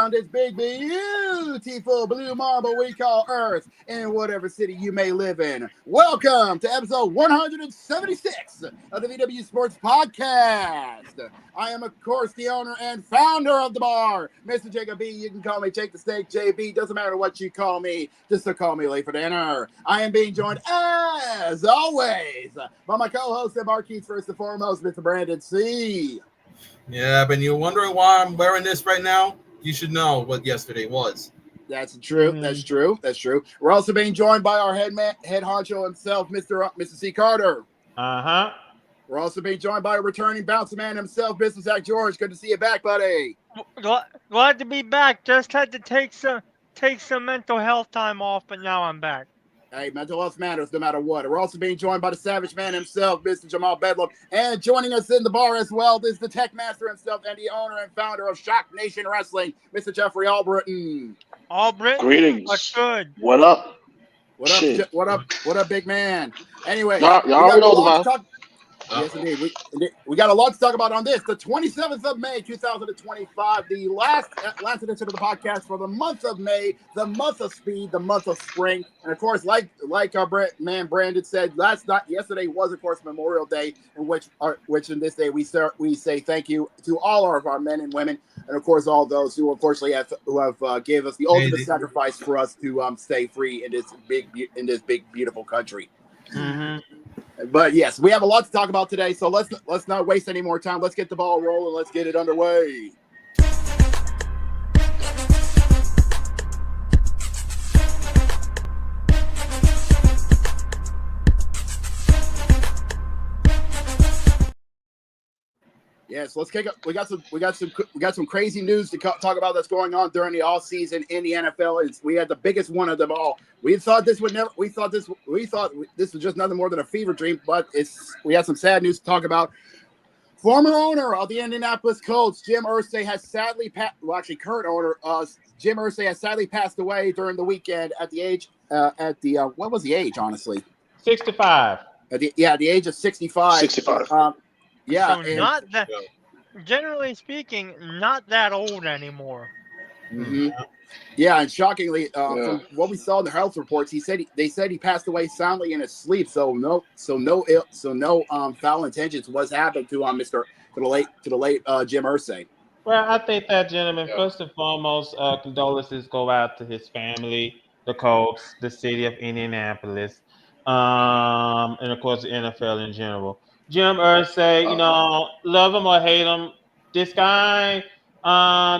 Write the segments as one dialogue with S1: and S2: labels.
S1: around this big, beautiful blue marble we call Earth in whatever city you may live in. Welcome to episode 176 of the VWU Sports Podcast. I am, of course, the owner and founder of the bar, Mr. Jacob B. You can call me Jake the Snake, JB. Doesn't matter what you call me, just to call me late for dinner. I am being joined, as always, by my co-host and barkeeps, first and foremost, Mr. Brandon C.
S2: Yeah, but you're wondering why I'm wearing this right now? You should know what yesterday was.
S1: That's true. That's true. That's true. We're also being joined by our head honcho himself, Mr. C. Carter.
S3: Uh-huh.
S1: We're also being joined by a returning bouncer man himself, Mr. Zach George. Good to see you back, buddy.
S4: Glad to be back. Just had to take some mental health time off, but now I'm back.
S1: Hey, mental health matters no matter what. We're also being joined by the savage man himself, Mr. Jamal Bedlam. And joining us in the bar as well is the tech master himself and the owner and founder of Shock Nation Wrestling, Mr. Jeffrey Albritton.
S4: Albritton?
S5: Greetings.
S4: What's good?
S5: What up?
S1: What up,
S5: Shit.
S1: what up, big man? Anyway,
S5: Y'all already know the vibe.
S1: Yes, indeed. We got a lot to talk about on this. The 27th of May, 2025, the last edition of the podcast for the month of May, the month of speed, the month of spring. And of course, like our man Brandon said, yesterday was, of course, Memorial Day, in which in this day we say thank you to all of our men and women, and of course all those who unfortunately have gave us the ultimate sacrifice for us to stay free in this big beautiful country.
S3: Mm-hmm.
S1: But yes, we have a lot to talk about today, so let's not waste any more time. Let's get the ball rolling. Let's get it underway. Yes, let's kick up. We got some crazy news to talk about that's going on during the off season in the NFL. We had the biggest one of them all. We thought this was just nothing more than a fever dream, but we had some sad news to talk about. Former owner of the Indianapolis Colts, Jim Irsay, has sadly current owner, Jim Irsay, has sadly passed away during the weekend at the age what was the age, honestly?
S3: 65.
S1: At the age of 65.
S5: 65.
S1: Yeah,
S4: So not that. Generally speaking, not that old anymore.
S1: Mm-hmm. Yeah, and shockingly, from what we saw in the health reports, they said he passed away soundly in his sleep. So no foul intentions was happened to the late Jim Irsay.
S3: Well, I think that gentleman, first and foremost, condolences go out to his family, the Colts, the city of Indianapolis, and of course the NFL in general. Jim Irsay, love him or hate him, this guy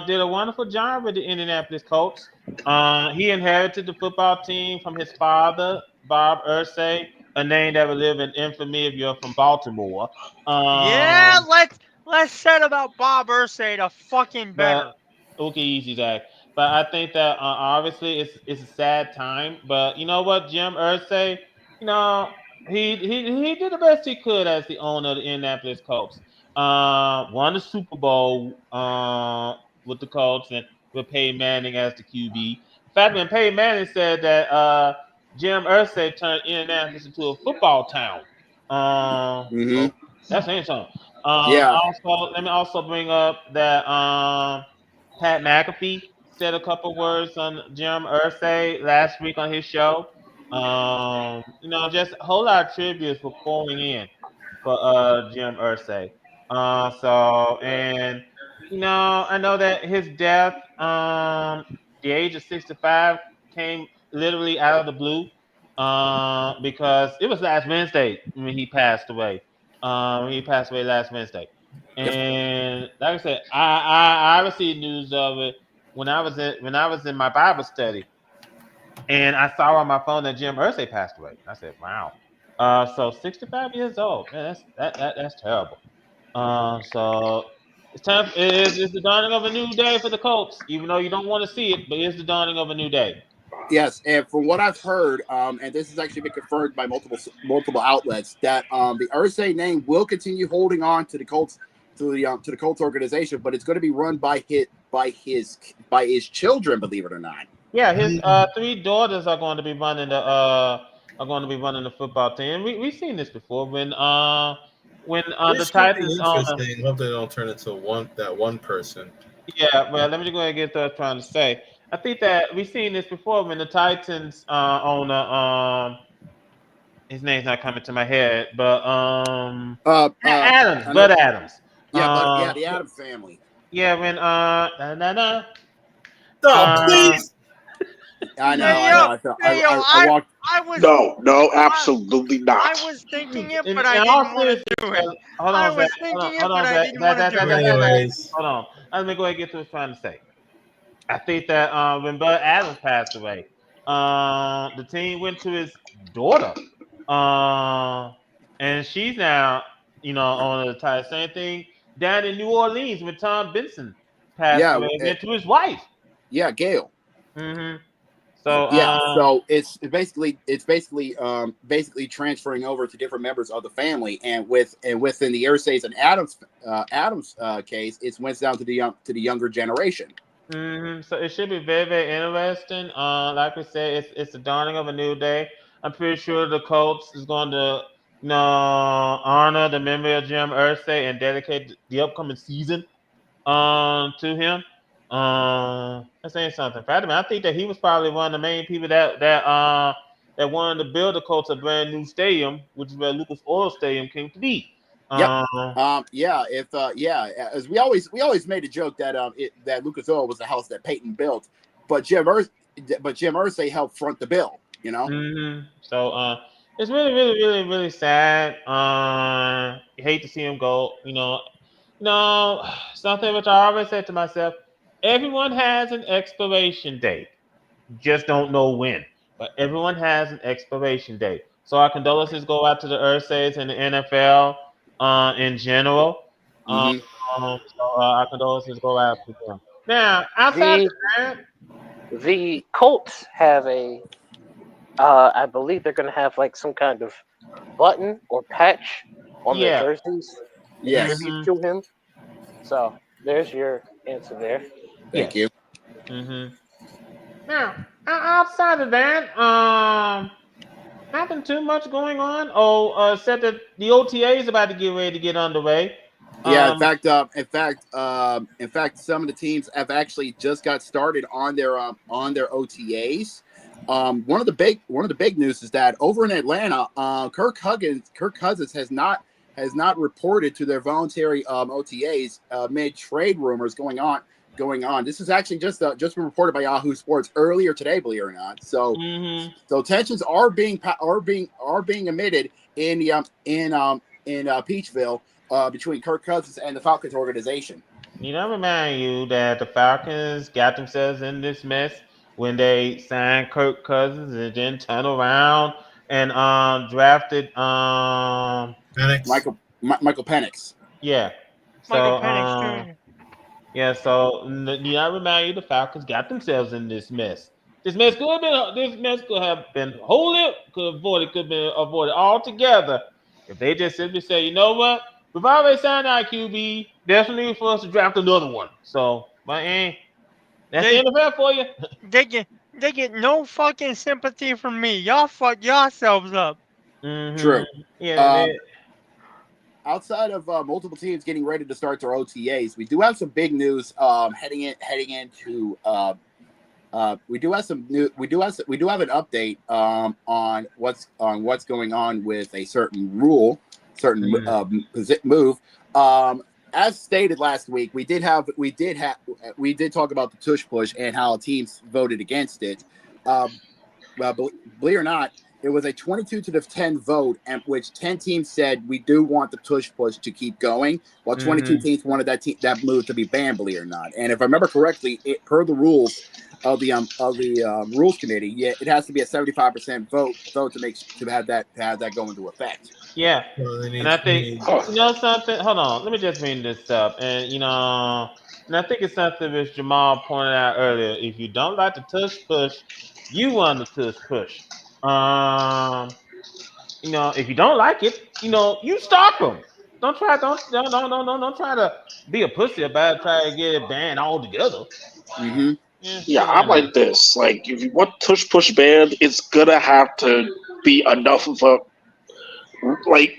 S3: did a wonderful job with the Indianapolis Colts. He inherited the football team from his father, Bob Irsay, a name that will live in infamy if you're from Baltimore.
S4: Let's set about Bob Irsay to fucking better.
S3: Okay, easy, Zach. But I think that obviously it's a sad time. But you know what, Jim Irsay, he did the best he could as the owner of the Indianapolis Colts. Won the Super Bowl with the Colts and with Peyton Manning as the QB. In fact, when Peyton Manning said that Jim Irsay turned Indianapolis into a football town, so that's saying something. Also, let me also bring up that Pat McAfee said a couple words on Jim Irsay last week on his show. Just a whole lot of tributes for pouring in for Jim Irsay. I know that his death, the age of 65, came literally out of the blue because it was last Wednesday when he passed away. He passed away last Wednesday, and like I said, I received news of it when I was in my Bible study. And I saw on my phone that Jim Irsay passed away. I said, "Wow." So 65 years old. Man, that's terrible. So it's time. It's the dawning of a new day for the Colts. Even though you don't want to see it, but it's the dawning of a new day.
S1: Yes, and from what I've heard, and this has actually been confirmed by multiple outlets, that the Irsay name will continue holding on to the Colts to the Colts organization, but it's going to be run by his children. Believe it or not.
S3: Yeah, his 3 daughters are going to be running the football team. We've seen this before when the Titans.
S2: Interesting. Hope they don't turn into one person
S3: Yeah, well, let me just go ahead and get to what I was trying to say. I think that we've seen this before when the Titans owner, his name's not coming to my head, but
S1: Uh, uh,
S3: Adams,
S1: I know.
S3: Bud Adams.
S1: Yeah, but yeah, the Adams family.
S3: Yeah, when na, na, na,
S2: No,
S3: uh,
S2: please.
S1: I know.
S4: Hey
S1: I
S4: yo,
S1: know. I felt.
S4: hey yo,
S1: I walked.
S4: I was
S5: No,
S4: I,
S5: absolutely
S4: I
S5: not.
S4: was thinking it,
S3: in
S4: but I
S3: all
S4: didn't want to
S3: seriousness,
S4: do it.
S3: hold
S4: I
S3: on, Zach,
S4: was thinking it,
S3: hold
S4: but
S3: on,
S4: I
S3: Zach,
S4: didn't
S3: Zach,
S4: want to
S3: Zach,
S4: do
S3: Zach,
S4: it.
S3: Zach, Zach, Zach.
S2: Anyways,
S3: Hold on. Let me go ahead and get to what I was trying to say. I think that when Bud Adams passed away, the team went to his daughter, and she's now, on the tie. Same thing down in New Orleans when Tom Benson passed
S1: Yeah.
S3: away, went to his wife.
S1: Yeah, Gail.
S3: hmm So,
S1: Yeah, so it's basically transferring over to different members of the family, and within the Irsay's and Adams case, it went down to the younger generation.
S3: So it should be very, very interesting. Like we said, it's the dawning of a new day. I'm pretty sure the Colts is going to, honor the memory of Jim Irsay and dedicate the upcoming season to him. That's saying something. I think that he was probably one of the main people that wanted to build the Colts a brand new stadium, which is where Lucas Oil Stadium came to be.
S1: Yep.
S3: Um,
S1: Yeah. If as we always made a joke that that Lucas Oil was the house that Peyton built, but Jim Irsay helped front the bill.
S3: So it's really, really, really, really sad. Hate to see him go. No, something which I always said to myself: everyone has an expiration date, just don't know when. But everyone has an expiration date. So our condolences go out to the Ursays and the NFL in general. Um,
S1: Hmm.
S3: our condolences go out to them. Now, outside of
S5: The
S3: that,
S5: the Colts have I believe they're gonna have like some kind of button or patch on their
S3: yeah.
S5: jerseys in
S1: Yes.
S5: tribute
S3: hmm
S5: to him. So there's your answer there.
S1: Thank
S3: Yes.
S1: you.
S3: hmm Now, outside of that, nothing too much going on. Oh, except that the OTA is about to get ready to get underway.
S1: Yeah,
S3: Um,
S1: in fact, some of the teams have actually just got started on their OTAs. One of the big news is that over in Atlanta, Kirk Cousins has not reported to their voluntary OTAs amid trade rumors going on. This is actually just been reported by Yahoo Sports earlier today, believe it or not. So
S3: mhm.
S1: so tensions are being emitted in the in Peachville between Kirk Cousins and the Falcons organization.
S3: Remind you that the Falcons got themselves in this mess when they signed Kirk Cousins and then turned around and drafted
S2: Penix.
S1: Michael Penix.
S3: yeah.
S4: Michael
S3: So
S4: Penix Jr.
S3: yeah, so I remind you the Falcons got themselves in this mess. This mess could have been wholly could have been avoided altogether if they just simply say, you know what, we've already signed our QB. There's no need for us to draft another one. So, but that's the
S4: They
S3: NFL for you.
S4: they get no fucking sympathy from me. Y'all fuck yourselves up.
S3: hmm
S1: True.
S3: Yeah,
S1: Um, Outside of multiple teams getting ready to start their OTAs, we do have some big news heading into. We do have some new. We do have an update on what's going on with a certain rule, certain move. As stated last week, we did talk about the tush push and how teams voted against it. Believe it or not, it was a 22 to the 10 vote, and which 10 teams said we do want the tush push to keep going, while 22
S3: hmm
S1: teams wanted that move to be banned. Believe it or not, and if I remember correctly, per the rules of the rules committee, yeah, it has to be a 75% vote to have that go into effect.
S3: yeah,
S2: So they
S3: and
S2: need,
S3: I
S2: they
S3: think
S2: need.
S5: Huh.
S3: something. Hold on, let me just bring this up, and I think it's something which Jamal pointed out earlier. If you don't like the tush push, you want the tush push. Um, if you don't like it, you stop them. Don't try to be a pussy about it. Try to get it banned altogether.
S1: Mm-hmm.
S3: Yeah,
S5: Yeah,
S3: but
S5: I'm like this. Like, if you want tush push banned, it's gonna have to be enough of a like.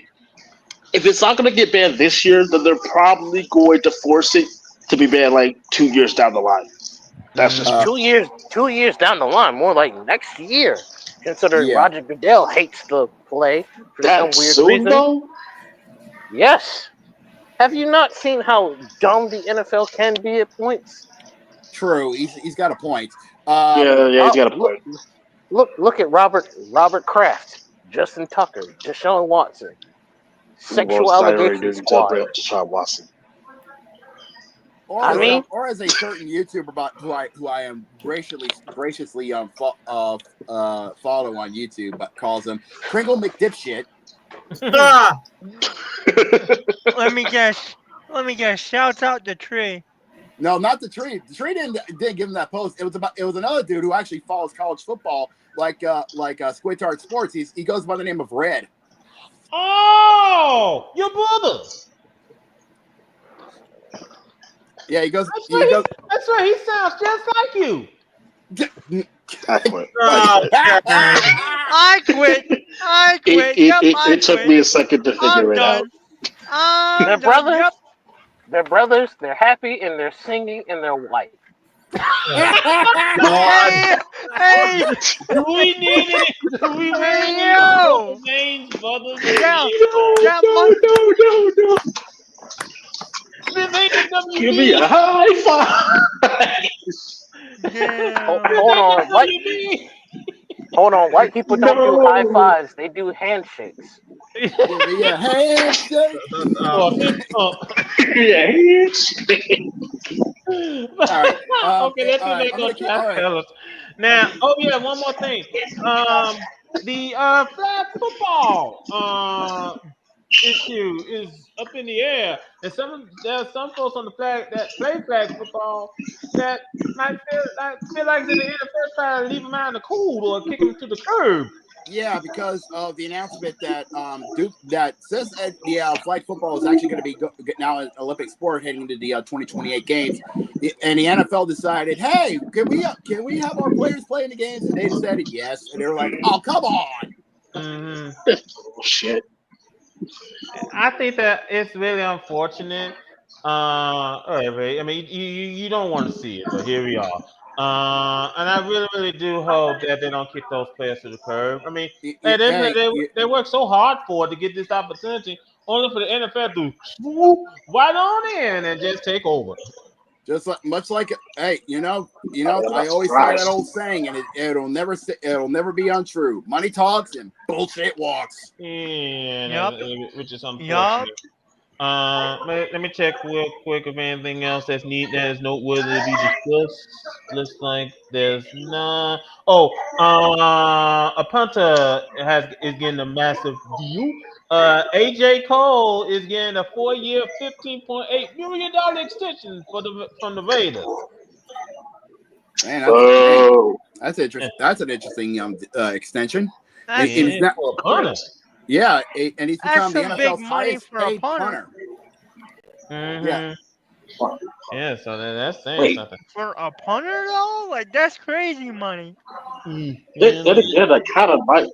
S5: If it's not gonna get banned this year, then they're probably going to force it
S6: to be banned like 2 years down the line. That's just
S1: Uh,
S5: 2 years down the line, more like next year. Considering
S1: yeah.
S5: Roger Goodell hates the play for some
S6: that
S5: weird
S6: soon
S5: reason.
S6: though.
S5: Yes. Have you not seen how dumb the NFL can be at points?
S1: True. He's got a point.
S6: Yeah, he's got a
S5: Look,
S6: point.
S5: look at Robert Kraft, Justin Tucker, Deshaun Watson, sexual
S6: Most
S5: allegation
S6: did to bring
S5: squad.
S6: up Deshaun Watson.
S1: Or
S5: I
S1: as,
S5: mean-
S1: or as a certain YouTuber about who I am graciously follow on YouTube, but calls him Kringle McDipshit.
S2: Ah,
S4: Let me guess. Shouts out to Tree.
S1: No, not the tree. The tree didn't give him that post. It was another dude who actually follows college football, like Squidtard Sports. He goes by the name of Red.
S3: Oh, your brother.
S1: Yeah, he goes.
S3: That's
S1: He
S3: right.
S1: goes.
S3: That's right. He sounds just like you.
S6: I quit.
S2: oh,
S4: I quit.
S6: It took me a second to figure
S4: I'm
S6: it
S4: done.
S6: out.
S5: They're
S4: I'm done.
S5: brothers.
S4: Yep.
S5: They're brothers. They're happy and they're singing and they're white.
S4: Hey,
S3: Do we need it? Do we really
S4: Hey,
S3: need
S4: yo.
S3: both names, brothers?
S4: Down.
S6: No.
S3: This ain't the
S6: Give me
S3: WB.
S6: a high five.
S5: Hold on, white.
S3: WB.
S5: Hold on, white people don't do
S6: No.
S5: high fives. They do handshakes.
S1: Give me a handshake.
S3: Or fist pump.
S6: Yeah.
S1: All right.
S3: Okay, let's
S1: all
S3: get
S1: right,
S3: back on track,
S1: all right.
S3: fellas. Now, one more thing. The flag football issue is up in the air, and there's some folks on the flag that play flag football that might feel like the NFL trying to leave them out in the cold or kick them to the curb.
S1: Yeah, because of the announcement that that says that the flag football is actually going to be now an Olympic sport heading into the 2028 games, and the NFL decided, hey, can we have our players play in the games? And they decided yes, and they were like, oh, come on.
S3: Mm-hmm.
S6: Shit.
S3: I think that it's really unfortunate. I mean, you don't want to see it, but here we are. And I really, really do hope that they don't kick those players to the curb. I mean, they work so hard for it to get this opportunity, only for the NFL to swoop right on in and just take over.
S1: Just much like, hey, I always say that old saying, and it'll never be untrue. Money talks and bullshit walks.
S3: Yeah, which is unfortunate.
S4: Yup.
S3: Let me check real quick if anything else that is noteworthy to be discussed. Looks like there's none. A punter is getting a massive deal. AJ Cole is getting a 4-year, $15.8 million extension from the Raiders.
S1: Man, that's interesting. That's an interesting extension.
S4: That's,
S1: And he's not-
S3: for a punter.
S1: Yeah, and he's become the
S4: some big
S1: NFL's
S4: money
S1: highest
S4: for a
S1: paid
S4: punter.
S3: Mm-hmm.
S1: Yeah.
S3: Yeah, so that's saying
S6: Wait.
S3: something.
S4: For a punter though, like that's crazy money.
S6: Then again, I kind of might.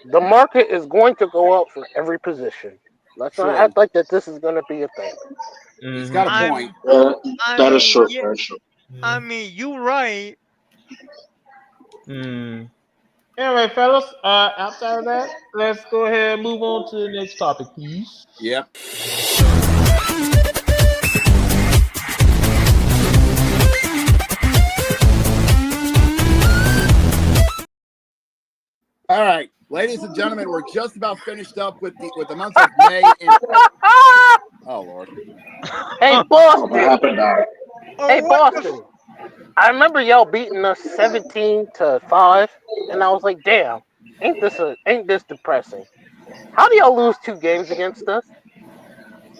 S5: The market is going to go up for every position. Let's not
S1: True.
S5: act like that this is going to be a thing.
S1: He's got a
S4: I'm-
S1: point.
S6: That is true.
S4: Yeah,
S6: That is true.
S4: I mean, you right.
S3: Anyway, fellas, outside of that, let's go ahead and move on to the next topic, please.
S1: Yep. All right, ladies and gentlemen, we're just about finished up with the month of May. Oh Lord!
S5: Hey,
S6: What
S5: Boston!
S6: happened now?
S5: Hey, Boston! I remember y'all beating us 17-5, and I was like, "Damn, ain't this depressing? How do y'all lose 2 games against us?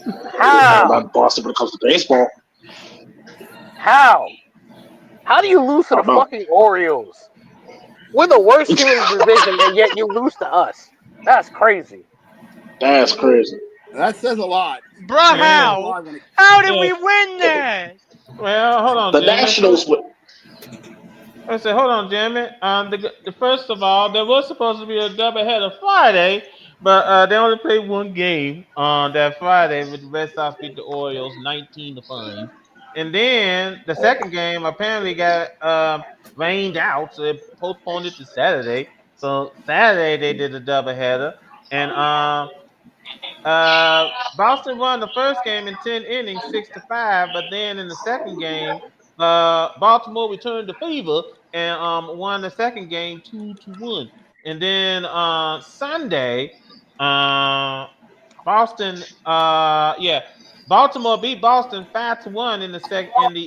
S6: I'm
S5: How?
S6: not Boston when it comes to baseball.
S5: How? How do you lose to the
S6: I don't know.
S5: fucking Orioles? We're the worst team in the division, and yet you lose to us. That's crazy.
S6: That's crazy.
S1: That says a lot.
S4: Bruh,
S3: Yeah.
S4: how did we win that?
S3: Well, hold on,
S6: The
S3: Jimmy.
S6: Nationals would.
S3: I said, hold on, Jimmy. First of all, there was supposed to be a doubleheader Friday, but they only played one game on that Friday with the Red Sox beat the Orioles 19-5. And then the second game apparently got rained out, so they postponed it to Saturday. So Saturday they did a doubleheader, and Boston won the first game in 10 innings, 6-5. But then in the second game, Baltimore returned the favor and won the second game 2-1. And then Sunday, Boston, Baltimore beat Boston 5-1 in the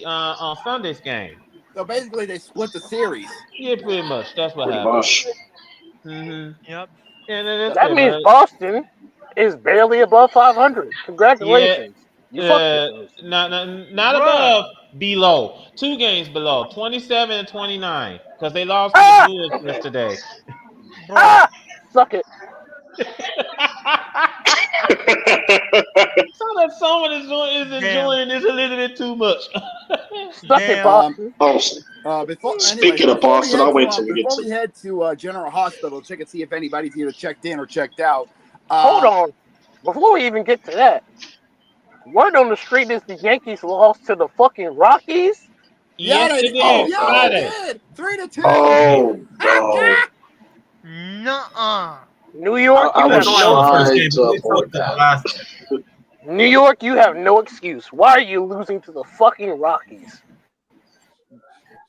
S3: on Sunday's game.
S1: So basically, they split the series.
S3: Yeah, pretty much. That's what
S6: Pretty
S3: happened.
S6: much.
S4: Yep.
S3: And that's
S5: That
S3: pretty
S5: means
S3: much.
S5: Boston is barely above 500. Congratulations. You fucked yourselves.
S3: Not above, below. 2 games below, 27 and 29, because they lost to
S5: Ah!
S3: the Brewers yesterday.
S5: Ah! Suck it.
S3: So that someone is enjoying this a little bit too much.
S5: Suck it, Boston.
S6: Speaking of Boston, I'll wait till we get
S1: before
S6: to.
S1: we head to General Hospital, check and see if anybody's either checked in or checked out.
S5: Hold on. Before we even get to that, word on the street is the Yankees lost to the fucking Rockies.
S3: Yes, they did. Friday.
S1: They did. 3-2.
S6: Oh, no.
S4: Nuh-uh.
S5: New York,
S6: I
S5: you have
S6: was
S5: no
S6: trying to avoid that.
S5: New York, you have no excuse. Why are you losing to the fucking Rockies?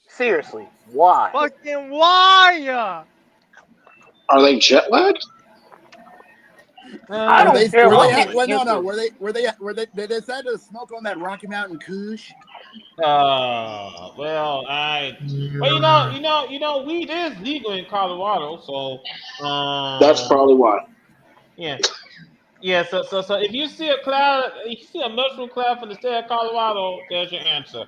S5: Seriously, why?
S4: Fucking why?
S6: Are they jet lagged?
S5: I don't care what the
S1: They decided to smoke on that Rocky Mountain Kush.
S3: Well, weed is legal in Colorado, so
S6: That's probably why.
S3: Yeah. So if you see a cloud, if you see a mushroom cloud from the state of Colorado, there's your answer.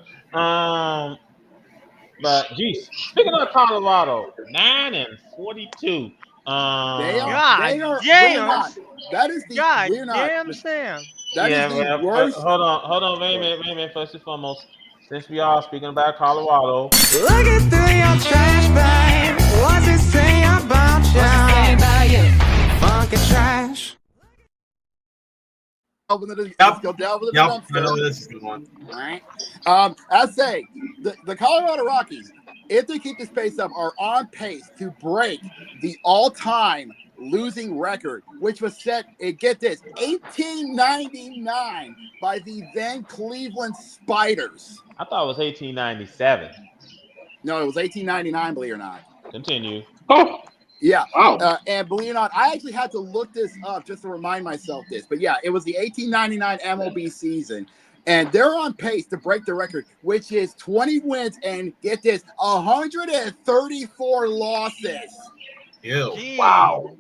S3: But geez, speaking of Colorado, 9-42.
S1: They are.
S4: Damn.
S1: That is the.
S4: Damn, Sam.
S1: That is the worst.
S3: Hold on, wait a minute. First and foremost, since we are speaking about Colorado,
S7: Looking through your trash bag, what's it say about you? Funky trash.
S6: Yep, I know this is the one.
S1: All right. I say the Colorado Rockies, if they keep this pace up, are on pace to break the all-time losing record, which was set, get this, 1899 by the then Cleveland Spiders.
S3: I thought it was 1897.
S1: No, it was 1899, believe it or not.
S3: Continue.
S6: Oh,
S1: yeah.
S6: Wow.
S1: And believe it or not, I actually had to look this up just to remind myself this. But yeah, it was the 1899 MLB season. And they're on pace to break the record, which is 20 wins and, get this, 134 losses.
S6: Ew. Wow.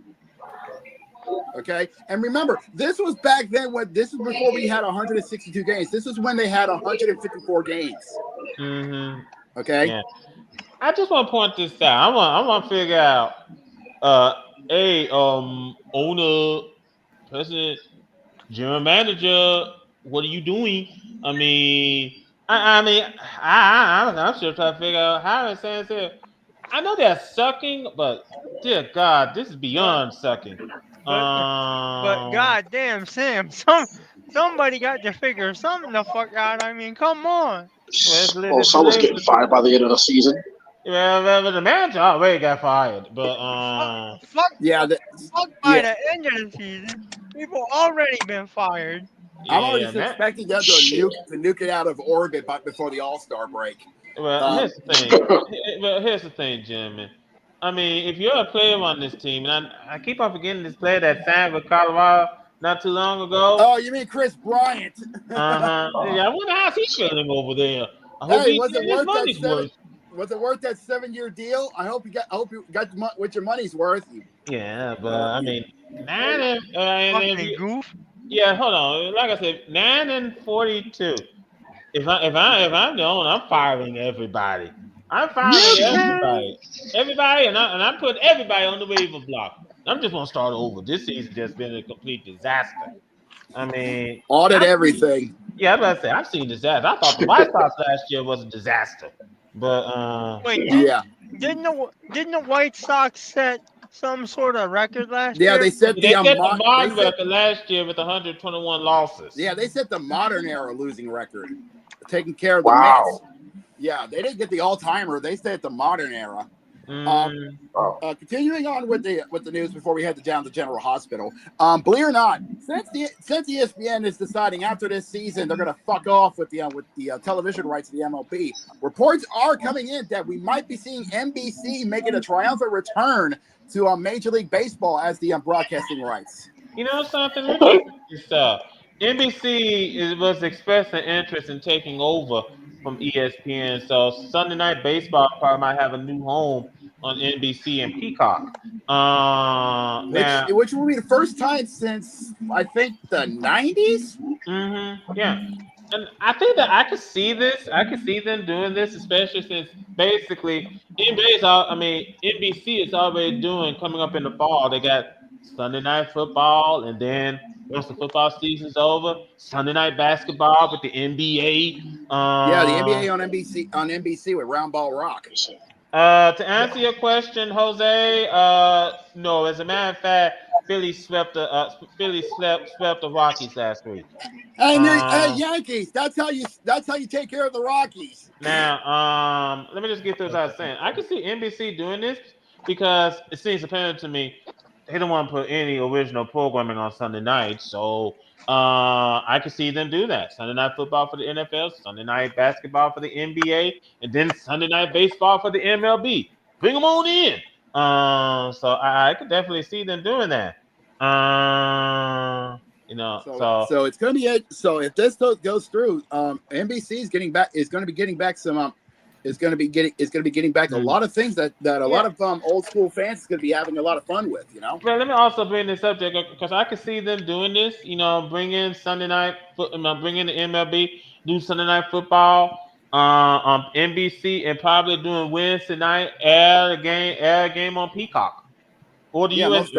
S1: Okay. And remember, this was back then this was before we had 162 games. This is when they had 154 games.
S3: Mm-hmm.
S1: Okay.
S3: Yeah. I just want to point this out. I want to figure out, owner, president, general manager, what are you doing? I mean, I'm still trying to figure out how it sounds here. I know they're sucking, but dear God, this is beyond sucking.
S4: But goddamn, Sam, somebody got to figure something the fuck out. I mean, come on.
S6: Well, someone's getting fired by the end of the season.
S3: Yeah, the manager already got fired, but
S4: fuck by
S1: yeah.
S4: the end of the season, people already been fired.
S1: I'm already expecting them to nuke it out of orbit before the All-Star break.
S3: Well, here's the thing, Jimmy. I mean, if you're a player on this team, and I keep on forgetting this player that signed with Colorado not too long ago.
S1: Oh, you mean Chris Bryant?
S3: Yeah, I wonder how he's feeling over there. I hope
S1: hey, was it worth that 7-year deal? I hope you got what your money's worth.
S3: Yeah, but I mean,
S4: goof.
S3: Yeah, hold on. Like I said, 9-42. If I'm the owner, I'm firing everybody. I'm firing everybody, and I'm putting everybody on the waiver block. I'm just gonna start over. This season just been a complete disaster. I mean,
S1: audit everything.
S3: Yeah, I was about to say I've seen disaster. I thought the White Sox last year was a disaster, but
S4: wait, didn't the White Sox set some sort of record last year?
S1: Yeah, they set the
S3: modern record last year with 121 losses.
S1: Yeah, they set the modern era losing record. taking care of the
S6: Wow.
S1: Mets. Yeah, they didn't get the all-timer. They stayed at the modern era. Continuing on with the news before we head down to General Hospital. Believe it or not, since ESPN is deciding after this season they're going to fuck off with the television rights of the MLB, reports are coming in that we might be seeing NBC making a triumphant return to Major League Baseball as the broadcasting rights.
S3: You know something? Let me stuff. NBC was expressing interest in taking over from ESPN, so Sunday Night Baseball probably might have a new home on NBC and Peacock.
S1: Which will be the first time since I think the 90s.
S3: Yeah, and I think that I could see this. I could see them doing this, especially since basically NBC is already doing coming up in the fall. They got Sunday Night Football, and then once the football season's over, Sunday Night Basketball with the NBA.
S1: Yeah, the NBA on NBC with Round Ball Rock.
S3: To answer your question, Jose, no. As a matter of fact, Philly swept the Rockies last week.
S1: Hey, Yankees. That's how you take care of the Rockies.
S3: Now, let me just get through what I was saying. I can see NBC doing this because it seems apparent to me they don't want to put any original programming on Sunday night, so I can see them do that. Sunday Night Football for the NFL, Sunday Night Basketball for the NBA, and then Sunday Night Baseball for the MLB. Bring them on in. So I could definitely see them doing that.
S1: So it's going to be so if this goes through, NBC is going to be getting back some is going to be getting back a lot of things that a lot of old school fans is going to be having a lot of fun with,
S3: Well, let me also bring this subject up because I can see them doing this. Bring in Sunday night, bring in the MLB, do Sunday Night Football on NBC, and probably doing Wednesday night air a game on Peacock. Or the US,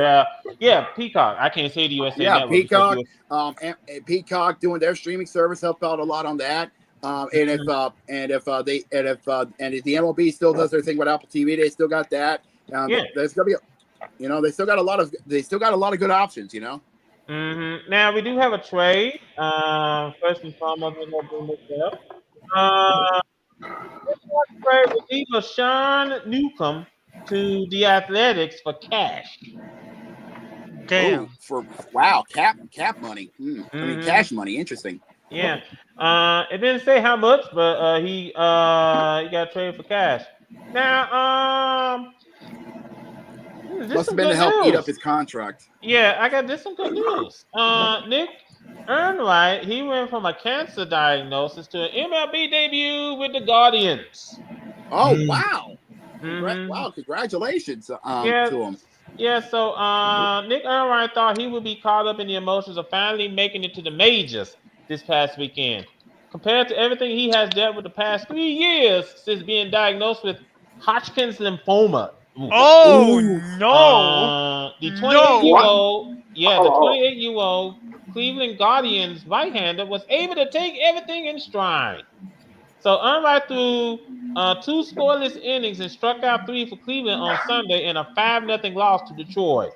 S3: Peacock. I can't say the USA.
S1: Yeah, Peacock. And Peacock doing their streaming service helped out a lot on that. And if the MLB still does their thing with Apple TV, they still got that. There's gonna be, they still got a lot of good options.
S3: Now we do have a trade. First and foremost, we're gonna bring this up. Trade with either Sean Newcomb to the Athletics for cash.
S4: Damn.
S1: Cap money. I mean, cash money. Interesting.
S3: Yeah. It didn't say how much, but he got traded for cash. Now,
S1: must have been to help eat up his contract.
S3: Yeah, I got this some good news. Nick Earnwright, he went from a cancer diagnosis to an MLB debut with the Guardians.
S1: Oh wow! Wow! Congratulations to him.
S3: Yeah, so Nick Earnwright thought he would be caught up in the emotions of finally making it to the majors this past weekend. Compared to everything he has dealt with the past 3 years since being diagnosed with Hodgkin's lymphoma.
S4: Oh no!
S3: The 28-year-old Cleveland Guardians right-hander was able to take everything in stride. So Earnwright threw 2 scoreless innings and struck out 3 for Cleveland on Sunday in a 5-0 loss to Detroit.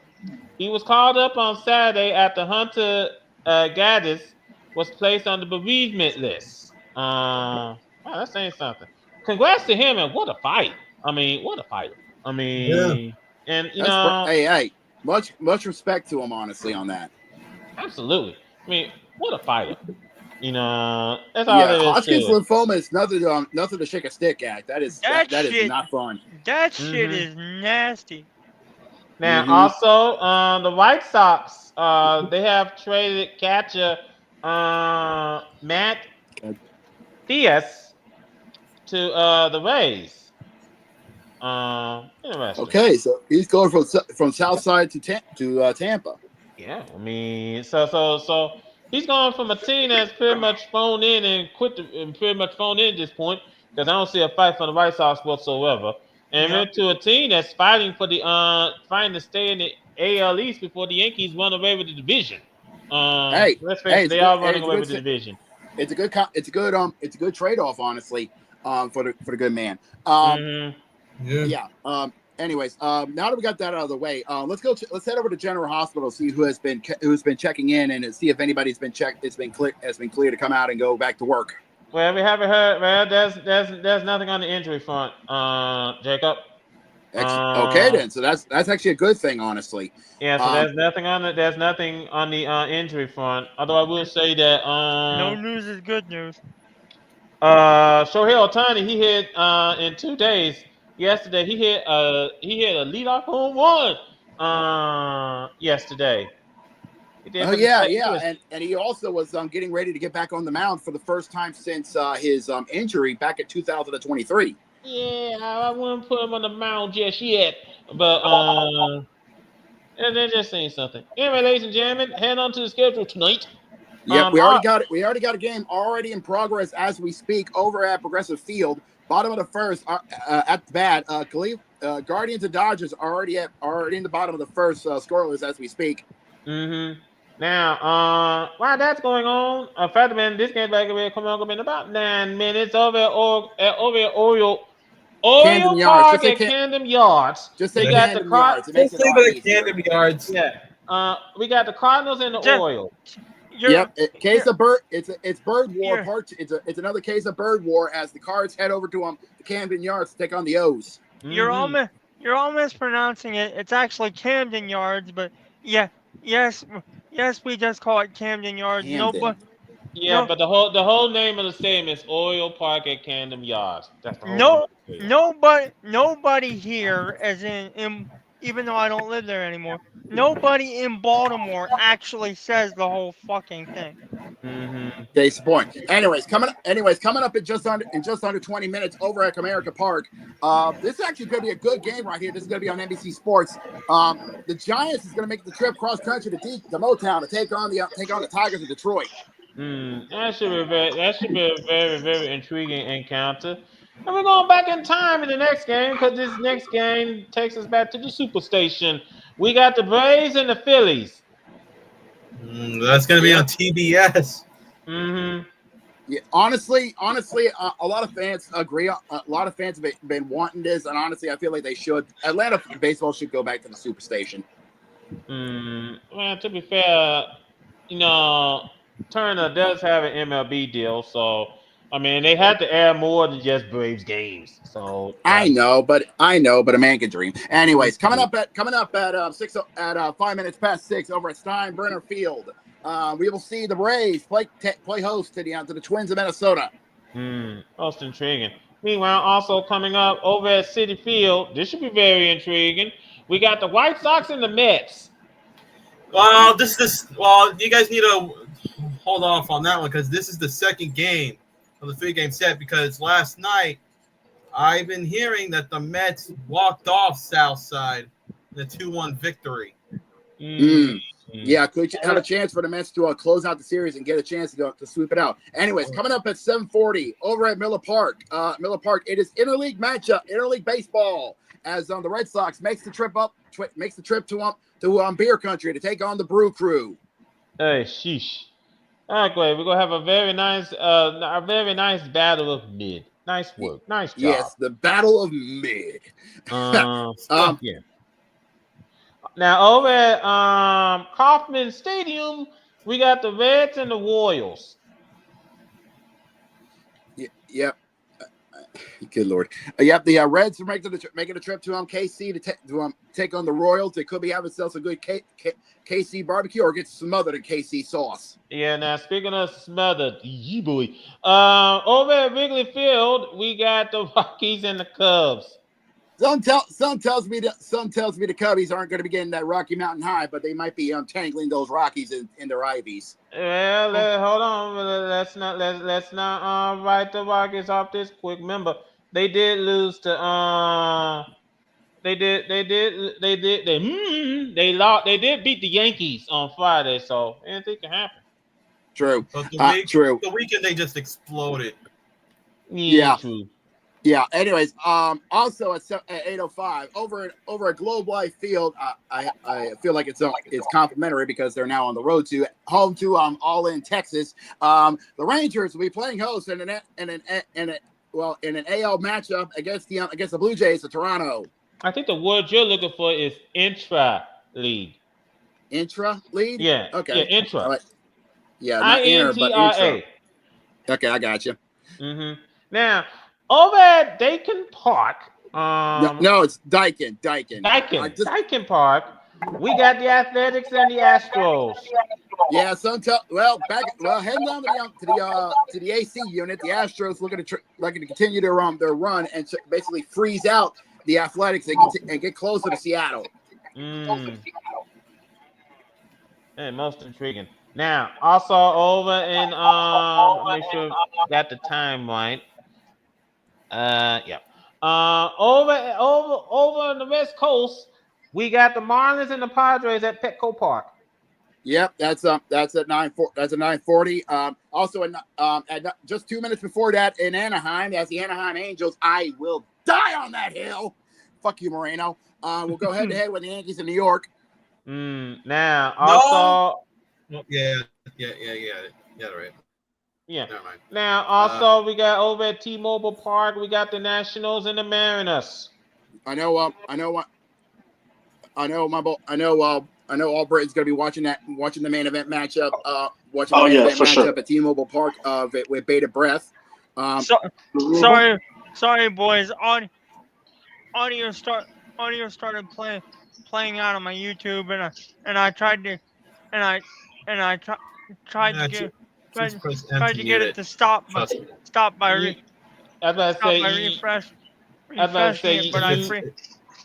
S3: He was called up on Saturday after Hunter Gaddis was placed on the bereavement list. Wow, that's saying something. Congrats to him, and what a fight! I mean, what a fighter! I mean, and
S1: hey, much respect to him, honestly, on that.
S3: Absolutely. I mean, what a fighter! That's all. Yeah,
S1: Hodgkin's lymphoma is nothing to shake a stick at. That is not fun.
S4: That shit is nasty.
S3: Now, also, the White Sox, they have traded catcher Matt Diaz to the Rays. Interesting.
S1: Okay, so he's going from South Side to Tampa.
S3: Yeah, I mean, so he's going from a team that's pretty much phoned in and pretty much phoned in at this point because I don't see a fight for the White Sox whatsoever. And went to a team that's fighting to stay in the AL East before the Yankees run away with the division. Let's face it, they are running away with the division.
S1: It's a good trade-off, honestly, for the good man. Anyways, now that we got that out of the way, let's head over to General Hospital, see who's been checking in, and see if anybody's been checked. It's been clear to come out and go back to work.
S3: Well, we haven't heard. Well, there's nothing on the injury front, Jacob.
S1: Okay, then. So that's actually a good thing, honestly.
S3: Yeah, so there's nothing on the injury front. Although I will say that
S4: No news is good news.
S3: Shohei Ohtani, he hit in 2 days. Yesterday he hit a leadoff home run yesterday. He did
S1: Oh
S3: for the
S1: yeah, and he also was getting ready to get back on the mound for the first time since his injury back in 2023.
S3: Yeah, I wouldn't put him on the mound just yet, but and then just saying something. Anyway, ladies and gentlemen, head on to the schedule tonight.
S1: Yep, we already got it. We already got a game already in progress as we speak over at Progressive Field. Bottom of the first at the bat. Guardians and Dodgers are already in the bottom of the first scoreless as we speak.
S3: Mm-hmm. Now, while that's going on, Fatman, this game back will come on in about 9 minutes over at Oriole Park at Camden Yards.
S1: Just say
S3: we got
S1: Camden Yards. It makes it a lot easier.
S2: Camden Yards.
S3: Yeah. We got the Cardinals and the Orioles.
S1: Case of bird. It's bird war part. It's another case of bird war as the Cards head over to the Camden Yards to take on the O's.
S4: You're all mispronouncing it. It's actually Camden Yards, but yes, we just call it Camden Yards.
S1: Camden.
S3: But the whole name of the stadium is Oriole Park at Camden Yards. That's the whole
S4: nobody here, as in even though I don't live there anymore, nobody in Baltimore actually says the whole fucking thing.
S3: Mm-hmm.
S1: Case point. Anyways, coming up in just under 20 minutes over at Comerica Park. This is actually going to be a good game right here. This is going to be on NBC Sports. The Giants is going to make the trip cross country to Motown to take on the Tigers of Detroit.
S3: That should be a very, very intriguing encounter. And we're going back in time in the next game because this next game takes us back to the Superstation. We got the Braves and the Phillies.
S2: That's going to be on TBS.
S3: Mm-hmm.
S1: Yeah, honestly, a lot of fans agree. A lot of fans have been wanting this, and honestly, I feel like they should. Atlanta baseball should go back to the Superstation.
S3: Well, to be fair, Turner does have an MLB deal, so I mean they had to add more than just Braves games. So
S1: I know, but a man can dream. Anyways, coming up at 6 over at Steinbrenner Field, we will see the Braves play host to the Twins of Minnesota.
S3: Most intriguing. Meanwhile, also coming up over at Citi Field, this should be very intriguing. We got the White Sox and the Mets.
S2: Well, you guys need to hold off on that one because this is the second game of the 3-game set. Because last night I've been hearing that the Mets walked off Southside in a 2-1 victory.
S1: Yeah, could have a chance for the Mets to close out the series and get a chance to sweep it out. Anyways, coming up at 7:40 over at Miller Park. It is interleague matchup, interleague baseball, as the Red Sox makes the trip to Beer Country to take on the Brew Crew.
S3: Hey, sheesh. All right, great. We're gonna have a very nice battle of mid. Nice work. Nice job.
S1: Yes, the battle of mid.
S3: Yeah. Now over at Kauffman Stadium, we got the Reds and the Royals.
S1: Yep. Good Lord. The Reds are making a trip to KC to take on the Royals. They could be having themselves a good KC barbecue or get smothered in KC sauce.
S3: Yeah, now speaking of smothered, boy. Over at Wrigley Field, we got the Rockies and the Cubs.
S1: Some tells me the Cubbies aren't going to be getting that Rocky Mountain High, but they might be untangling those Rockies in their ivies.
S3: Well, hold on. Let's not write the Rockies off this quick. Remember, they did lose to they did beat the Yankees on Friday, so anything can happen.
S1: True.
S2: True. The weekend they just exploded.
S1: Yeah.
S3: True.
S1: Yeah. Anyways, also at 8:05 over at Globe Life Field, I feel like it's complimentary because they're now on the road to home to All In Texas. The Rangers will be playing host in an AL matchup against the Blue Jays of Toronto.
S3: I think the word you're looking for is intra-league.
S1: Intra-league?
S3: Yeah.
S1: Okay.
S3: Yeah, intra.
S1: All right. Yeah, not inter, but intra. Okay, I got you.
S3: Mm-hmm. Now, over at Dakin Park,
S1: No, it's Daikin. I just
S3: Dakin Park, we got the Athletics and the Astros.
S1: yeah, heading down to the AC unit. The Astros looking to continue their run and basically freeze out the Athletics and get closer to Seattle.
S3: And most intriguing. Now, also over in let me make sure got the time right. Yeah. Over on the West Coast, we got the Marlins and the Padres at Petco Park.
S1: Yep, that's at 9:40. Also at just 2 minutes before that in Anaheim, as the Anaheim Angels, I will die on that hill. Fuck you, Moreno. We'll go head to head with the Yankees in New York.
S3: Now also,
S2: yeah, right.
S3: Yeah. Now also we got over at T-Mobile Park, we got the Nationals and the Mariners.
S1: I know Albright's going to be watching the main event matchup. At T-Mobile Park with bated breath.
S4: Sorry, boys. Audio started playing out on my YouTube, and I tried to get it to stop by refreshing it, but I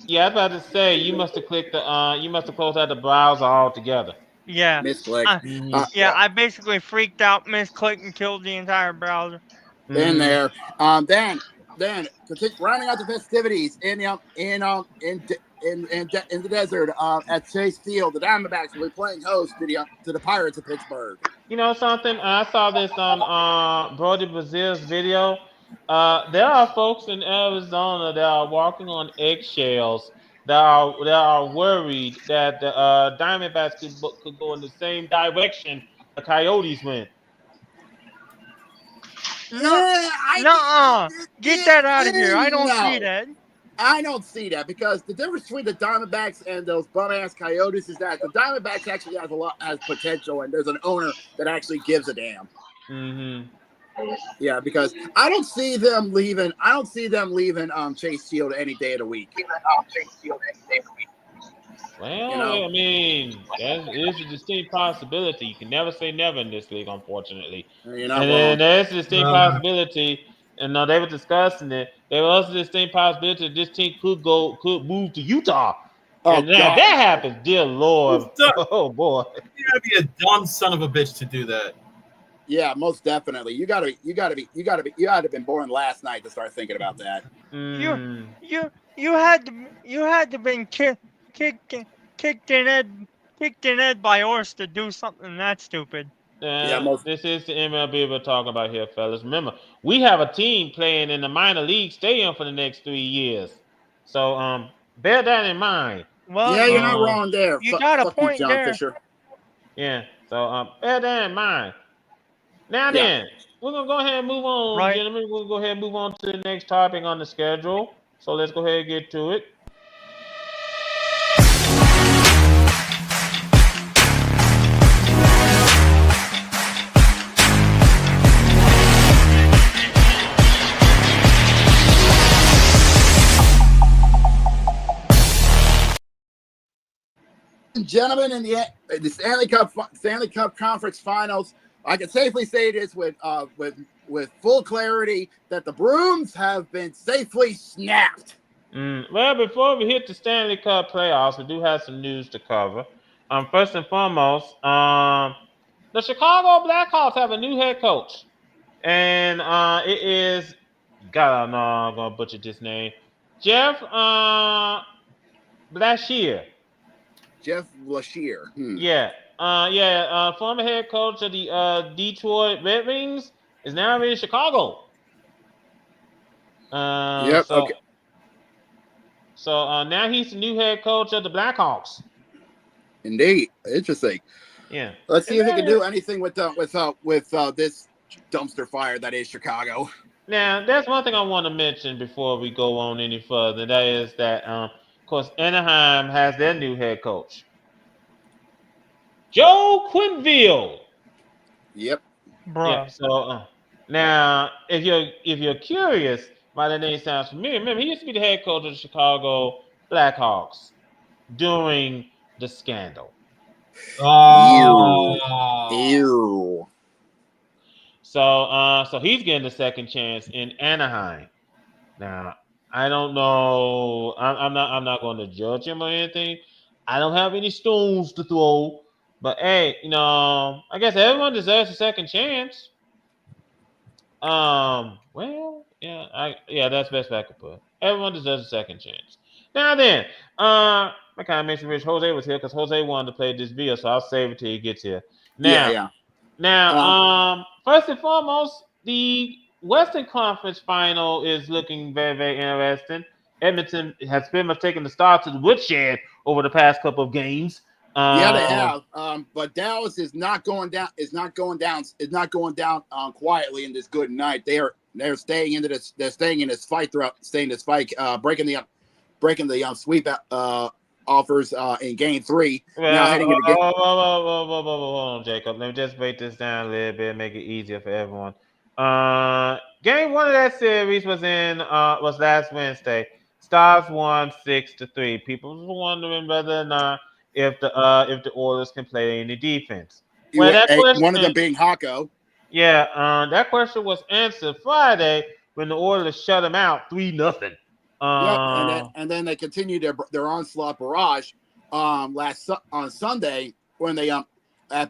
S3: you must have clicked you must have closed out the browser altogether.
S4: Yeah.
S1: Misclick.
S4: I basically freaked out, misclicked, and killed the entire browser.
S1: In there. Then rounding out the festivities in the desert at Chase Field, the Diamondbacks will be playing host to the Pirates of Pittsburgh.
S3: You know something? I saw this on Brody Brazil's video. There are folks in Arizona that are walking on eggshells that are worried that the Diamondbacks could go in the same direction the Coyotes went.
S4: No, get that out of here. I don't see that.
S1: I don't see that because the difference between the Diamondbacks and those bum-ass Coyotes is that the Diamondbacks actually has potential, and there's an owner that actually gives a damn.
S3: Mm-hmm.
S1: Yeah, because I don't see them leaving Chase Field any day of the week.
S3: Well, I mean, that is a distinct possibility. You can never say never in this league, unfortunately.
S1: You're not
S3: and
S1: wrong.
S3: then there's a distinct possibility, and they were discussing it. There was a distinct possibility that this team could move to Utah. And that happens, dear Lord. Oh boy.
S2: You gotta be a dumb son of a bitch to do that.
S1: Yeah, most definitely. You gotta have been born last night to start thinking about that.
S4: You had to been kicked in head by horse to do something that stupid.
S3: This is the MLB we're talking about here, fellas. Remember, we have a team playing in the minor league stadium for the next 3 years. So bear that in mind.
S4: Well,
S1: yeah, you're not wrong there.
S4: You got a point
S1: John
S4: there.
S1: Fisher.
S3: Yeah. So bear that in mind. Now then, we're gonna go ahead and move on, gentlemen. We'll go ahead and move on to the next topic on the schedule. So let's go ahead and get to it.
S1: Gentlemen, in the Stanley Cup Conference Finals, I can safely say this with full clarity that the brooms have been safely snapped.
S3: Well, before we hit the Stanley Cup playoffs, we do have some news to cover. First and foremost, the Chicago Blackhawks have a new head coach, and it is God. No, I'm gonna butcher this name, Jeff Blashier.
S1: Jeff Blashier.
S3: Yeah. Former head coach of the Detroit Red Wings is now in Chicago.
S1: Okay.
S3: So now he's the new head coach of the Blackhawks.
S1: Indeed, interesting.
S3: Yeah.
S1: Let's see if he can do anything with this dumpster fire that is Chicago.
S3: Now, there's one thing I want to mention before we go on any further. That is that, of course, Anaheim has their new head coach, Joe Quenneville.
S1: Yep.
S4: Bro.
S3: Yeah, so Now, if you're curious why the name sounds familiar, remember he used to be the head coach of the Chicago Blackhawks during the scandal.
S2: Oh.
S1: Ew.
S3: So he's getting the second chance in Anaheim. Now, I don't know. I'm not going to judge him or anything. I don't have any stones to throw. But hey, I guess everyone deserves a second chance. Well, yeah, that's the best I could put. Everyone deserves a second chance. Now then, I kind of mentioned Rich Jose was here because Jose wanted to play this video, so I'll save it till he gets here.
S1: Yeah.
S3: Now, first and foremost, the Western Conference Final is looking very, very interesting. Edmonton has pretty much taken the start to the woodshed over the past couple of games.
S1: Yeah, they have. But Dallas is not going down. Is not going down. Quietly in this good night. They're staying into this. They're staying in this fight throughout. Staying in this fight. Breaking the sweep offers in Game 3.
S3: Well,
S1: now heading into game.
S3: Hold on, Jacob. Let me just break this down a little bit, make it easier for everyone. Game 1 of that series was last Wednesday. Stars won 6-3. People were wondering whether or not if the Oilers can play any defense. Well,
S1: One of them being Hako.
S3: Yeah, that question was answered Friday when the Oilers shut them out 3-0.
S1: And then they continued their onslaught barrage on Sunday when they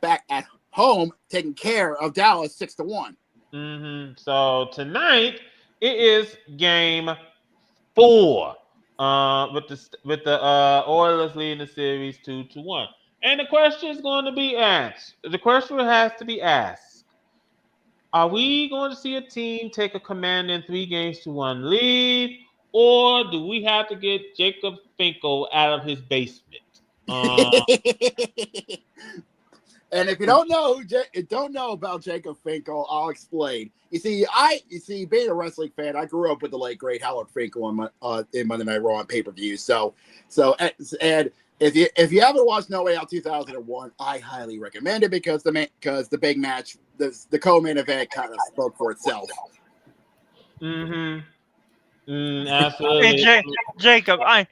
S1: back at home taking care of Dallas 6-1.
S3: Mm-hmm. So tonight it is Game 4. With the Oilers leading the series 2-1. And the question is going to be asked. The question has to be asked. Are we going to see a team take a commanding 3-1 lead, or do we have to get Jacob Finkel out of his basement?
S1: And if you don't know about Jacob Finkel, I'll explain. You see, being a wrestling fan, I grew up with the late great Howard Finkel in Monday Night Raw on pay-per-view. So, and if you haven't watched No Way Out 2001, I highly recommend it because the big match, the co-main event, kind of spoke for itself.
S3: Absolutely.
S4: Hey, Jacob, I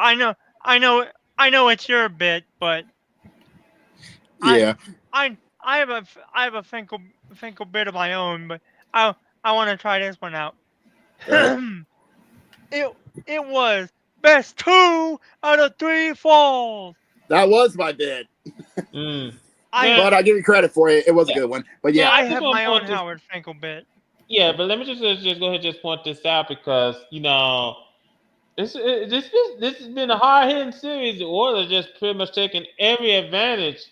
S4: know it's your bit, but
S1: yeah,
S4: I have a Finkel bit of my own, but I want to try this one out. It was best 2 out of 3 falls.
S1: That was my bid.
S3: But
S1: I give you credit for it. It was a good one. But yeah,
S4: I have my own Howard Finkel bit.
S3: Yeah, but let me just go ahead and just point this out because this has been a hard hitting series. The Oilers just pretty much taking every advantage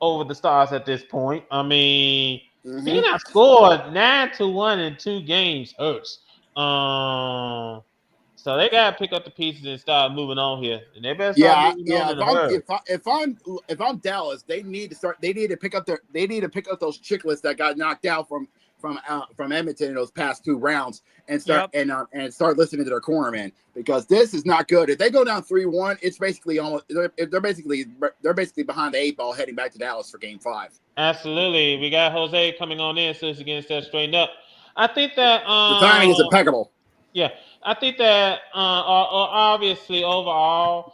S3: over the Stars at this point. I mean, being outscored 9-1 in 2 games hurts. So they gotta pick up the pieces and start moving on here. And they better start moving on.
S1: If I'm Dallas, they need to pick up those chicklets that got knocked out from Edmonton in those past 2 rounds and start listening to their cornerman because this is not good. If they go down 3-1, it's basically they're basically behind the 8 ball heading back to Dallas for Game 5.
S3: Absolutely, we got Jose coming on in so he can get straightened up. I think that
S1: the timing is impeccable.
S3: Yeah, I think that obviously overall,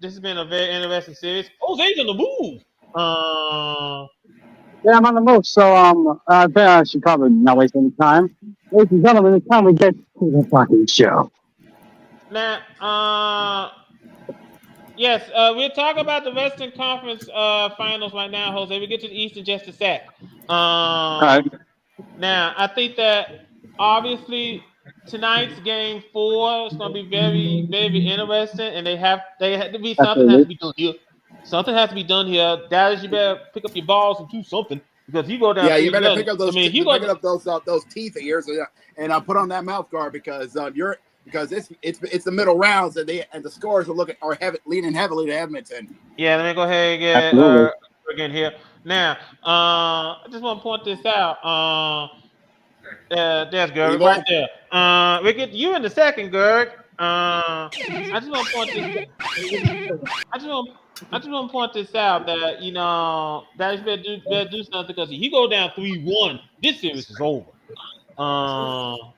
S3: this has been a very interesting series. Jose's on the move.
S8: Yeah, I'm on the move, so I think I should probably not waste any time. Ladies and gentlemen, it's time we get to the fucking show.
S3: Now, yes, we're talking about the Western Conference Finals right now, Jose. We get to the East in just a sec.
S8: All right.
S3: Now, I think that obviously tonight's Game 4 is going to be very, very interesting, and they have to be something has to be done here. Something has to be done here. Dallas, you better pick up your balls and do something because you go down.
S1: Yeah, you better pick up those. Pick up those teeth of yours and put on that mouth guard because it's the middle rounds and the scores are leaning heavily to Edmonton.
S3: Yeah, let me go ahead and get again here. Now, I just want to point this out. There's Gerg right there. We get you in the second, Gerg. I just want to point this. I just want to point this out that that you better do something because if you go down 3-1, this series is over.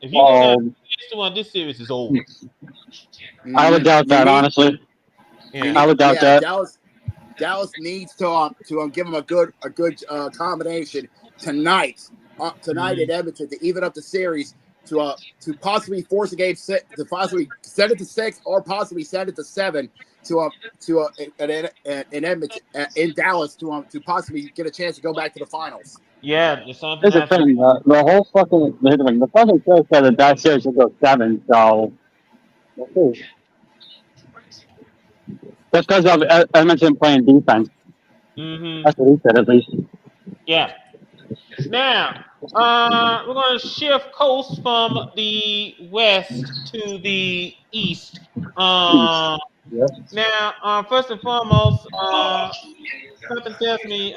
S3: If you go down 3-1, this series is over.
S8: I would doubt that, honestly.
S3: Yeah.
S8: I would doubt that.
S1: Dallas needs to give them a good combination tonight in Edmonton to even up the series to possibly force a game to possibly send it to 6 or possibly send it to 7 in Edmonton in Dallas to possibly get a chance to go back to the finals.
S3: Yeah, there's something.
S8: Here's the thing: the whole fucking show said that series will go 7. So we'll see. That's because of Edmonton playing defense. That's what he said, at least.
S3: Yeah. Now, we're going to shift coast from the west to the east. Now, first and foremost, something tells me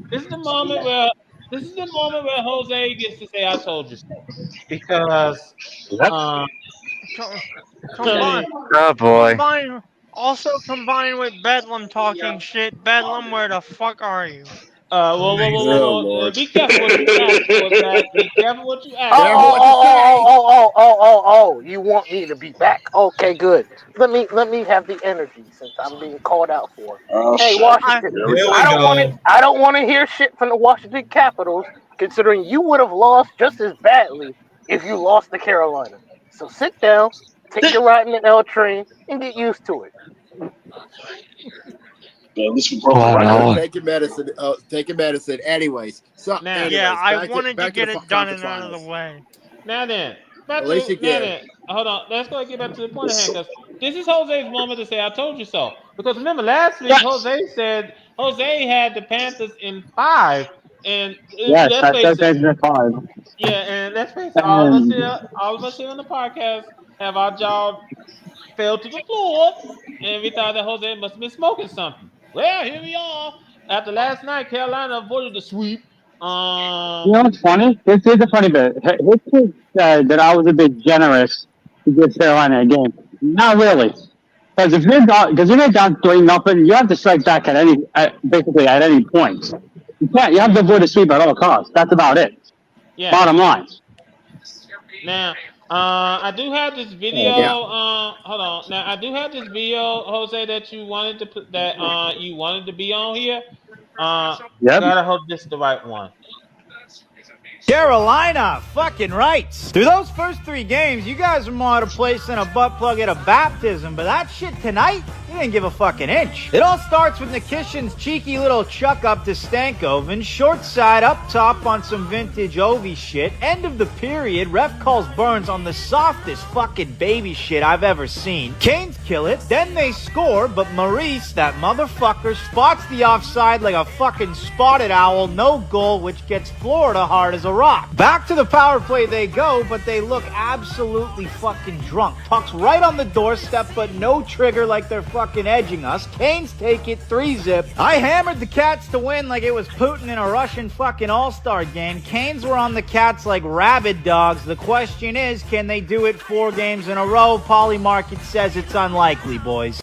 S3: this is the moment where Jose gets to say, "I told you so," because
S4: Combine.
S9: Oh boy.
S4: Combined with Bedlam talking shit. Bedlam, where the fuck are you?
S3: Whoa. Be careful what you ask for, Zach. Be careful what you ask for.
S5: Oh! You want me to be back? Okay, good. Let me have the energy since I'm being called out for. Hey, Washington. I don't want to hear shit from the Washington Capitals, considering you would have lost just as badly if you lost to Carolina. So sit down, take your ride in the L train, and get used to it.
S1: Taking medicine. Anyways,
S4: I wanted to get it done and out of the way.
S3: Now then, hold on. Let's go and get back to the point at hand because this is Jose's moment to say, "I told you so." Because remember last week, Jose said Jose had the Panthers in 5, and
S8: yes, that's 5.
S3: Yeah, and let's face it, all of us here on the podcast have our jaw fell to the floor, and we thought that Jose must have been smoking something. Well, here we are. After last night, Carolina avoided the sweep.
S8: You know what's funny? This is a funny bit. His kid said that I was a bit generous to give Carolina a game. Not really. Because if you're down 3-0, you have to strike back basically at any point. You can't. You have to avoid a sweep at all costs. That's about it.
S3: Yeah.
S8: Bottom line.
S3: Now, I do have this video. Hold on. Now, I do have this video, Jose, that you wanted to put you wanted to be on here. Gotta hope this is the right one.
S10: Carolina, fucking rights. Through those first 3 games, you guys were more at a place than a butt plug at a baptism, but that shit tonight, you didn't give a fucking inch. It all starts with Nikishin's cheeky little chuck up to Stankoven, short side up top on some vintage Ovi shit. End of the period, ref calls Burns on the softest fucking baby shit I've ever seen. Canes kill it, then they score, but Maurice, that motherfucker, spots the offside like a fucking spotted owl, no goal, which gets Florida hard as a rock. Back to the power play they go, but they look absolutely fucking drunk. Puck's right on the doorstep, but no trigger like they're fucking edging us. Canes take it 3-zip. I hammered the Cats to win like it was Putin in a Russian fucking all-star game. Canes were on the Cats like rabid dogs. The question is, can they do it 4 games in a row? Polymarket says it's unlikely, boys.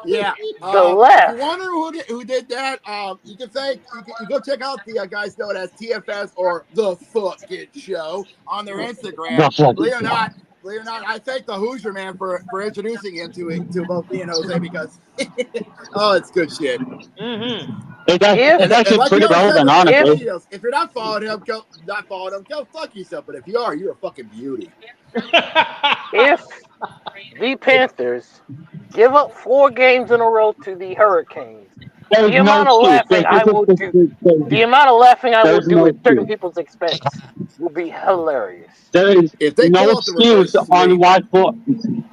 S1: Yeah.
S5: The left.
S1: If you wonder who did that, you can go check out the guys known as TFS or The Fucking Show on their Instagram. Believe it or not, I thank the Hoosier man for introducing him to both me and Jose because it's good shit.
S8: It's actually pretty relevant, honestly.
S1: If you're not following him, go fuck yourself. But if you are, you're a fucking beauty.
S5: If the Panthers give up 4 games in a row to the Hurricanes, the amount of laughing I will do at certain people's expense will be hilarious.
S8: There is no excuse on why Florida.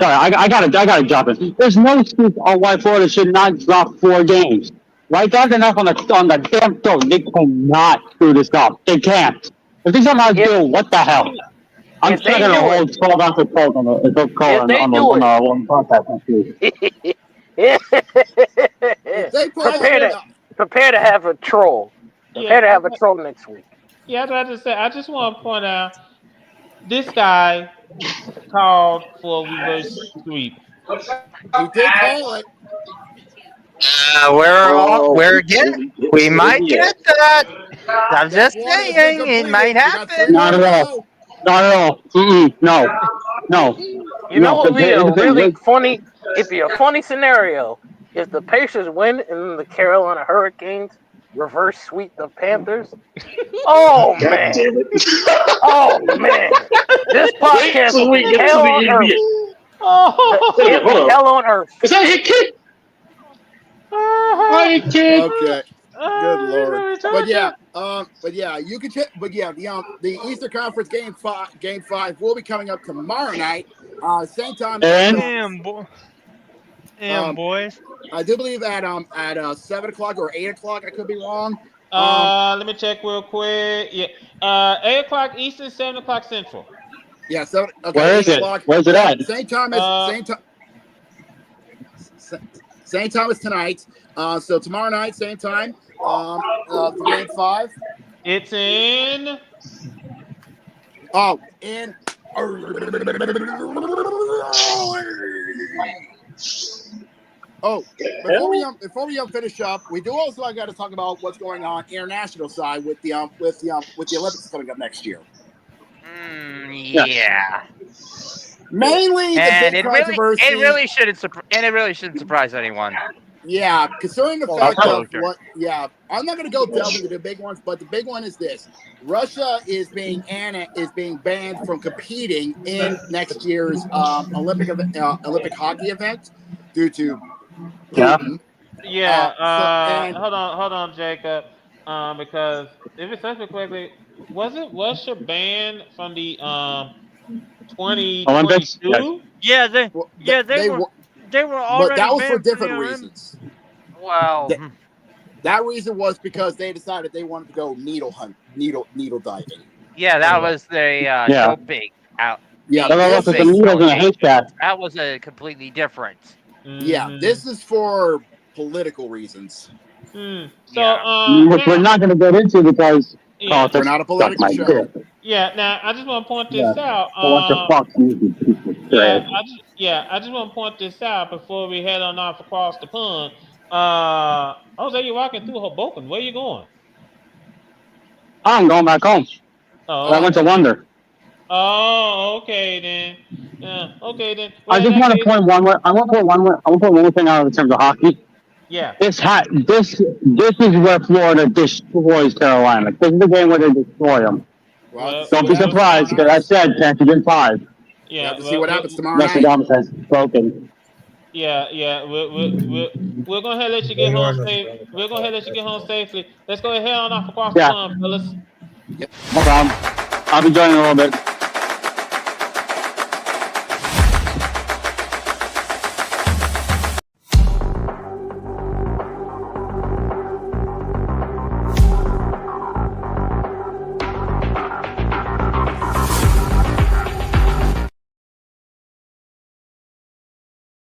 S8: Sorry, I gotta drop it. There's no excuse on why Florida should not drop 4 games. Right, that's enough on the damn throat. They cannot screw this up. They can't. If they somehow do, what the hell? I'm still gonna hold 12 after 12 on the podcast next week.
S5: Prepare to have a troll. Prepare to have a troll next week.
S3: Yeah, I was about to say. I just want to point out this guy called for a reverse sweep.
S1: He did call it.
S9: We might get that. I'm
S1: Step
S9: just
S1: one has been
S9: saying it might
S1: completed. We got 3
S9: happen.
S1: more
S8: Not
S1: to
S8: at all.
S1: go.
S8: Not at all. No. No.
S5: You know what would be a really
S8: Wait.
S5: funny? It'd be a funny scenario if the Pacers win and the Carolina Hurricanes reverse sweep the Panthers. Oh
S6: God
S5: man!
S6: damn it.
S5: Oh man! This podcast
S6: So
S5: will
S6: we
S5: be
S6: get to
S5: hell
S6: the
S5: on earth.
S6: NBA. Wait a
S5: It'll
S6: minute,
S5: be
S6: hold
S5: hell
S6: on.
S5: on earth.
S6: Is that a hit kick? Hit kick.
S1: Okay. Good Lord. But yeah, you can check. But yeah, the Eastern Conference game five will be coming up tomorrow night. Same time.
S8: And
S4: Boys.
S1: I do believe at 7:00 or 8:00. I could be wrong.
S3: Let me check real quick. Yeah, 8:00 Eastern, 7:00 Central.
S1: Yeah, 7. Okay,
S8: where is
S1: 8
S8: it?
S1: o'clock.
S8: Where's it at?
S1: Same time as same time as tonight. So tomorrow night, same time. For game 5.
S3: It's in.
S1: Oh, in. Oh, before we finish up, we do also I got to talk about what's going on international side with the Olympics coming up next year.
S9: Yeah.
S1: Mainly the
S9: And
S1: big
S9: it
S1: controversy.
S9: really shouldn't surprise anyone.
S1: Yeah, concerning the fact
S9: Full
S1: of what. Yeah, I'm not going to go delve into the big ones, but the big one is this: Russia is being banned from competing in next year's Olympic hockey event due to Putin.
S3: Yeah. Hold on, Jacob. Because if it's said correctly, wasn't Russia banned from the 2022?
S8: Olympics?
S4: Yeah, they
S1: Well,
S4: they were
S1: but
S4: already
S1: that was for
S4: banned from
S1: different
S4: the
S1: reasons.
S9: Well,
S1: That reason was because they decided they wanted to go needle diving.
S9: yeah, that was the doping out.
S1: Yeah,
S8: Look at the needles in a haystack.
S9: That was a completely different.
S1: Yeah, this is for political reasons.
S3: So,
S8: which we're not going to get into because
S1: we're not a political show.
S3: Yeah, now I just want to point this out.
S8: Bunch of fucks
S3: I just want to point this out before we head on off across the pond. Jose, you're walking through Hoboken. Where you going?
S8: I'm going back home. I went to London.
S3: Oh, okay then. Okay then.
S8: I just want to point one more. I want to put one more thing out in terms of hockey.
S3: Yeah.
S8: This is where Florida destroys Carolina. This is the game where they destroy them.
S1: Well,
S8: don't be surprised because I said can't you get 5?
S3: Yeah.
S1: To see what happens tomorrow night.
S8: Nostradamus has spoken.
S3: Yeah. We're gonna let you get home safe. We're gonna let you get home safely. Let's go ahead on off across the pond, fellas.
S8: No problem. I'll be joining in a little bit.